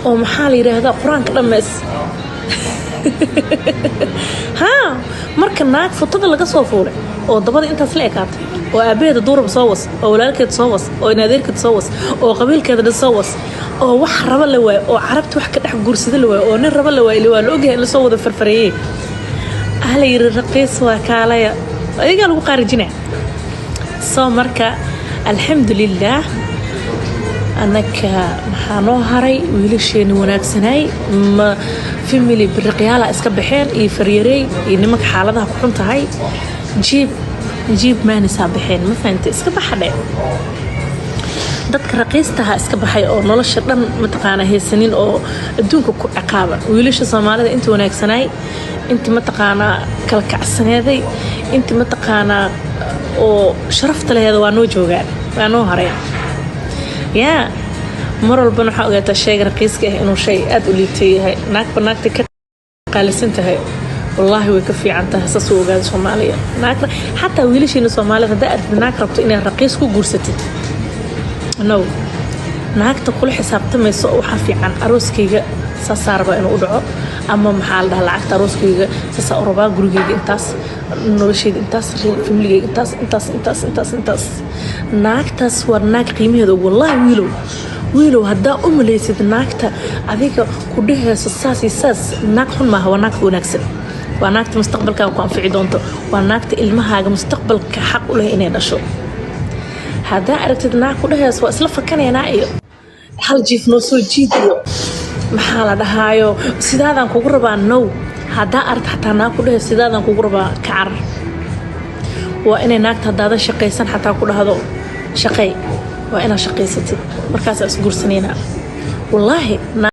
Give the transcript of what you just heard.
oo maxaa la yiraahdaa quraanka dhameys ها marka naag fotada laga soo fuulay oo dabada intaas la ekaatay oo aabeeda duurba soo was oo walaalkeed soo was oo inaadeerkeed soo was oo qabiilkeeda soo was oo wax raba la waay oo carabta wax ka dhex guursada la waay oo nin raba la waay la ogyahay la soo wada farfariyay ahla yiri raqiis waa kaalaya ayaga lagu qarijinaa soo marka alxamdulillah anaka maxaan oo haray wiilasheena wanaagsanay ma family birqiyaala iska baxeen iyo faryaray iyo nimanka xaaladaha ku xun tahay jiib maan isaabaxeen ma fahanti iska baxade dadka raqiistaha iska baxay oo nolosha dhan mataqaana heesanin oo adduunka ku ciqaaba wiilasha Soomaalida inta wanaagsanay inta mataqaana kala kacsaneeday inta mataqaana oo sharafta leeyahay waa noo joogaan waa noo haray يا مرة البنو حاجة تشيء رقيس كه إنه شيء أد وليتيه ناك بناك قال سنتها والله ويكفي عنها سسوق هذا Soomaaliya ناك حتى ويلش إنه Soomaaliya ده ناك ربط إنه رقيس كو جرستي نو ناك تقول حساب تم يسوق وحفي عن أروس كيجا سصار بقى إنه أدعو أما محل ده العكس أروس كيجا سصار ربع جروجي إنتاس نورشيد إنتاس فيملي إنتاس ناك تصور ناك قيمة هذا والله ويلو هدا ليست ناكتا هذيك كلها ساس ناك ما هو ناك ونكسر وناكت مستقبلك وكان في عدونته وناكت المها مستقبلك حق له إني نشوف هذا أردت ناك كلها سواء سلفة كان ينايو هل جيف نوسو جيديو محل هايو سيداdan kugu rabaa no hada ard xataa naag ku dhahay sidadan kugu rabaa kacar waa inay naagta hadaada shaqeysan xataa ku dhahdo shaqay waa ina shaqeysatid markaas is guursanayna wallahi